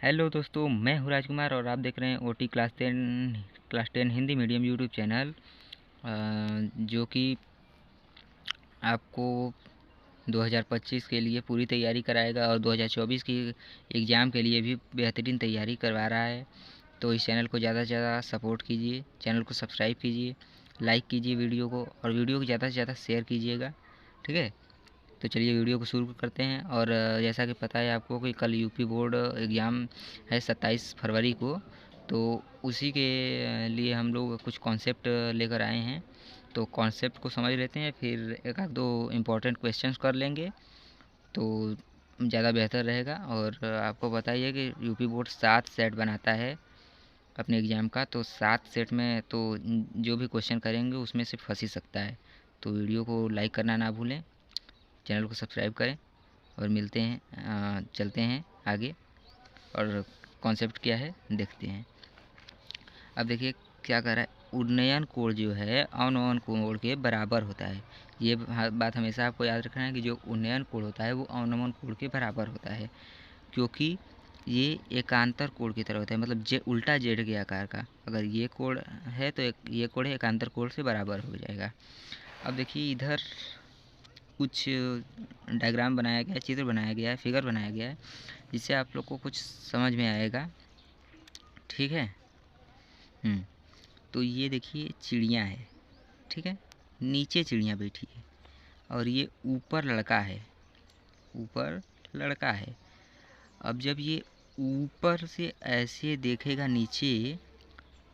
Hello दोस्तों, मैं हूँ राजकुमार और आप देख रहे हैं OT class 10 Hindi medium YouTube channel, जो कि आपको 2025 के लिए पूरी तैयारी कराएगा और 2024 की एग्ज़ाम के लिए भी बेहतरीन तैयारी करवा रहा है। तो इस चैनल को ज़्यादा से ज़्यादा सपोर्ट कीजिए, चैनल को सब्सक्राइब कीजिए, लाइक कीजिए वीडियो को और वीडियो को ज़्यादा से ज़्यादा शेयर कीजिएगा। ठीक है, तो चलिए वीडियो को शुरू करते हैं। और जैसा कि पता है आपको कि कल यूपी बोर्ड एग्ज़ाम है 27 फरवरी को, तो उसी के लिए हम लोग कुछ कॉन्सेप्ट लेकर आए हैं। तो कॉन्सेप्ट को समझ लेते हैं, फिर एक आध दो इम्पोर्टेंट क्वेश्चंस कर लेंगे तो ज़्यादा बेहतर रहेगा। और आपको बताइए कि यूपी बोर्ड 7 सेट बनाता है अपने एग्ज़ाम का, तो 7 सेट में तो जो भी क्वेश्चन करेंगे उसमें से फंस ही सकता है। तो वीडियो को लाइक करना ना भूलें, चैनल को सब्सक्राइब करें और मिलते हैं, चलते हैं आगे और कॉन्सेप्ट क्या है देखते हैं। अब देखिए क्या कर रहा है, उन्नयन कोण जो है अवनमन कोण के बराबर होता है। ये बात हमेशा आपको याद रखना है कि जो उन्नयन कोण होता है वो अवनमन कोण के बराबर होता है, क्योंकि ये एकांतर कोण की तरह होता है, मतलब जे उल्टा जेड के आकार का। अगर ये कोण है तो ये कोण एकांतर कोण से बराबर हो जाएगा। अब देखिए इधर कुछ डायग्राम बनाया गया है, चित्र बनाया गया है, फिगर बनाया गया है, जिससे आप लोग को कुछ समझ में आएगा। ठीक है। तो ये देखिए चिड़िया है, ठीक है, नीचे चिड़िया बैठी है और ये ऊपर लड़का है, ऊपर लड़का है। अब जब ये ऊपर से ऐसे देखेगा नीचे,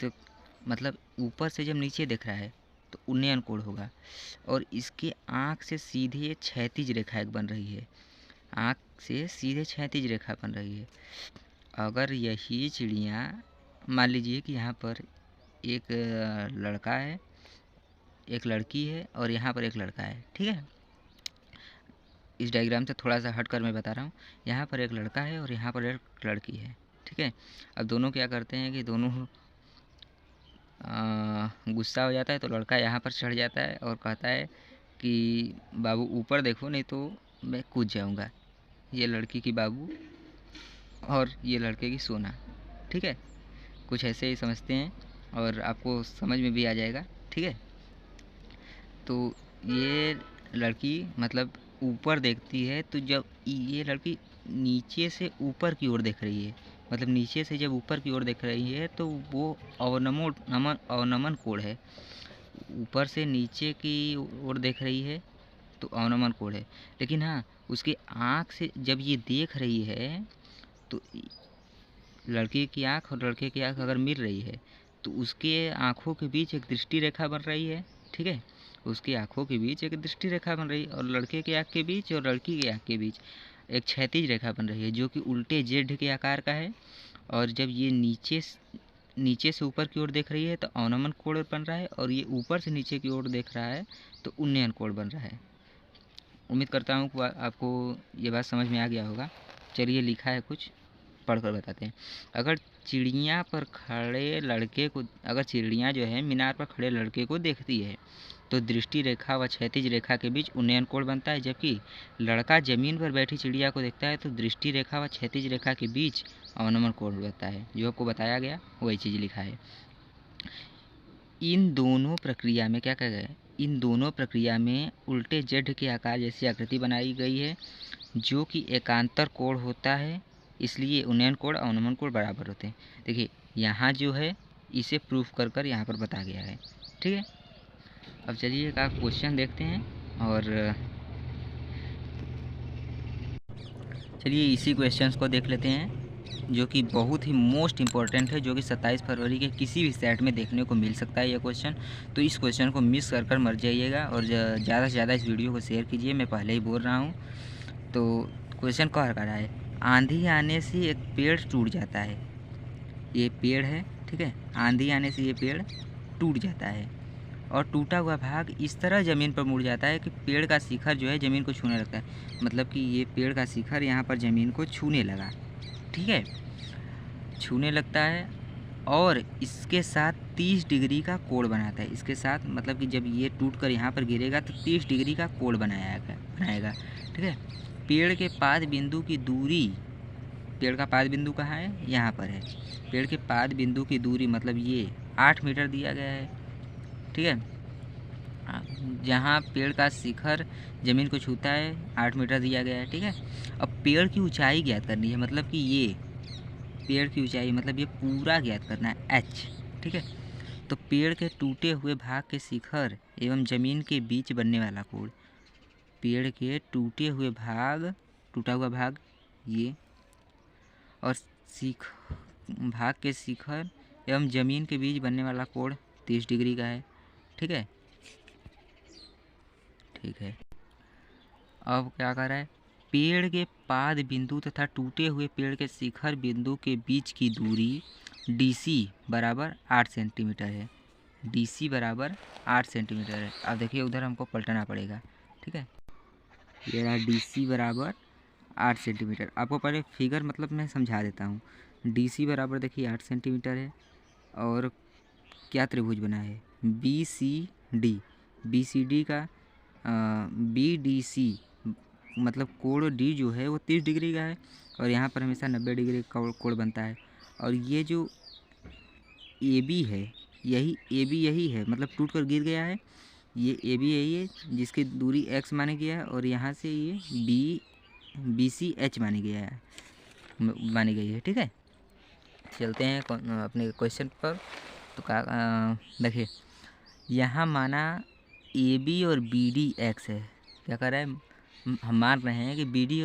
तो मतलब ऊपर से जब नीचे देख रहा है तो उन्नयन कोण होगा। और इसके आँख से सीधे क्षैतिज रेखा एक बन रही है, आँख से सीधे क्षैतिज रेखा बन रही है। अगर यही चिड़िया, मान लीजिए कि यहाँ पर एक लड़का है, एक लड़की है और यहाँ पर एक लड़का है, ठीक है। इस डायग्राम से थोड़ा सा हट कर मैं बता रहा हूँ। यहाँ पर एक लड़का है और यहाँ पर एक लड़की है, ठीक है। अब दोनों क्या करते हैं कि दोनों गुस्सा हो जाता है, तो लड़का यहाँ पर चढ़ जाता है और कहता है कि बाबू ऊपर देखो नहीं तो मैं कूद जाऊँगा। ये लड़की की बाबू और ये लड़के की सोना, ठीक है। कुछ ऐसे ही समझते हैं और आपको समझ में भी आ जाएगा, ठीक है। तो ये लड़की मतलब ऊपर देखती है, तो जब ये लड़की नीचे से ऊपर की ओर देख रही है, मतलब नीचे से जब ऊपर की ओर देख रही है तो वो अवनमन कोण है। ऊपर से नीचे की ओर देख रही है तो अवनमन कोण है। लेकिन हाँ, उसकी आँख से जब ये देख रही है तो लड़के की आँख और लड़के की आँख अगर मिल रही है तो उसके आँखों के बीच एक दृष्टि रेखा बन रही है, ठीक है। उसकी आँखों के बीच एक दृष्टि रेखा बन रही है और लड़के के आँख के बीच और लड़की के आँख के बीच एक क्षैतिज रेखा बन रही है, जो कि उल्टे जेड के आकार का है। और जब ये नीचे से ऊपर की ओर देख रही है तो अवनमन कोण बन रहा है, और ये ऊपर से नीचे की ओर देख रहा है तो उन्नयन कोण बन रहा है। उम्मीद करता हूँ कि आपको ये बात समझ में आ गया होगा। चलिए लिखा है कुछ, पढ़कर बताते हैं। अगर चिड़िया पर खड़े लड़के को अगर चिड़िया जो है मीनार पर खड़े लड़के को देखती है तो दृष्टि रेखा व क्षैतिज रेखा के बीच उन्नयन कोण बनता है। जबकि लड़का जमीन पर बैठी चिड़िया को देखता है तो दृष्टि रेखा व क्षैतिज रेखा के बीच अवनमन कोण बनता है। जो आपको बताया गया वही चीज़ लिखा है। इन दोनों प्रक्रिया में क्या कहा गया है, इन दोनों प्रक्रिया में उल्टे जेड के आकार जैसी आकृति बनाई गई है, जो कि एकांतर कोण होता है, इसलिए उन्नयन कोण और अवनमन कोण बराबर होते हैं। देखिए यहाँ जो है इसे प्रूफ कर कर यहाँ पर बताया गया है, ठीक है। अब चलिए एक आप क्वेश्चन देखते हैं और चलिए इसी क्वेश्चंस को देख लेते हैं, जो कि बहुत ही मोस्ट इम्पॉर्टेंट है, जो कि 27 फरवरी के किसी भी सेट में देखने को मिल सकता है ये क्वेश्चन। तो इस क्वेश्चन को मिस कर मर जाइएगा और ज़्यादा से ज़्यादा इस वीडियो को शेयर कीजिए, मैं पहले ही बोल रहा हूँ। तो क्वेश्चन कह रहा है, आंधी आने से एक पेड़ टूट जाता है। ये पेड़ है, ठीक है, आंधी आने से ये पेड़ टूट जाता है और टूटा हुआ भाग इस तरह ज़मीन पर मुड़ जाता है कि पेड़ का शिखर जो है ज़मीन को छूने लगता है। मतलब कि ये पेड़ का शिखर यहाँ पर ज़मीन को छूने लगा, ठीक है, छूने लगता है और इसके साथ 30 डिग्री का कोण बनाता है। इसके साथ मतलब कि जब ये टूट कर यहाँ पर गिरेगा तो 30 डिग्री का कोण बनाएगा, ठीक है। पेड़ के पाद बिंदु की दूरी पेड़ का पाद बिंदु कहाँ है, यहाँ पर है। पेड़ के पाद बिंदु की दूरी मतलब ये 8 मीटर दिया गया है, ठीक है। जहाँ पेड़ का शिखर ज़मीन को छूता है 8 मीटर दिया गया है, ठीक है। अब पेड़ की ऊंचाई ज्ञात करनी है, मतलब कि ये पेड़ की ऊंचाई मतलब ये पूरा ज्ञात करना है h, ठीक है। तो पेड़ के टूटे हुए भाग के शिखर एवं ज़मीन के बीच बनने वाला कोण, पेड़ के टूटे हुए भाग, टूटा हुआ भाग ये, और भाग के शिखर एवं ज़मीन के बीच बनने वाला कोण 30 डिग्री का है, ठीक है। ठीक है, अब क्या कर रहा है, पेड़ के पाद बिंदु तथा टूटे हुए पेड़ के शिखर बिंदु के बीच की दूरी DC बराबर 8 सेंटीमीटर है। DC बराबर 8 सेंटीमीटर है। अब देखिए उधर हमको पलटना पड़ेगा, ठीक है। ये रहा DC बराबर 8 सेंटीमीटर। आपको पहले फिगर मतलब मैं समझा देता हूँ। DC बराबर देखिए 8 सेंटीमीटर है, और क्या त्रिभुज बना है BCD, BCD का BDC मतलब कोण D जो है वो 30 डिग्री का है, और यहाँ पर हमेशा 90 डिग्री का कोण बनता है। और ये जो AB है, यही AB यही है, मतलब टूट कर गिर गया है, ये AB यही है जिसकी दूरी x मानी गया है, और यहाँ से ये BC H मानी गई है, ठीक है। चलते हैं अपने क्वेश्चन पर। तो देखिए यहाँ माना AB और BD x है। क्या कर रहा है, हम मान रहे हैं कि BD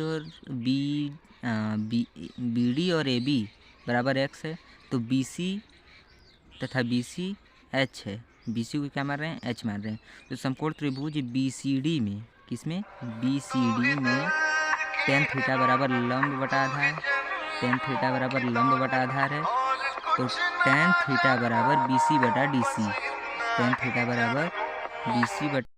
और AB बराबर x है, तो BC तथा BC H है। BC को क्या मान रहे हैं, H मान रहे हैं। तो समकोण त्रिभुज BCD में, किसमें, BCD में tan थीटा बराबर लंब बटा आधार, tan थीटा बराबर लंब बटा आधार है। तो tan थीटा बराबर BC बटा DC, tan थीटा बराबर BC बटा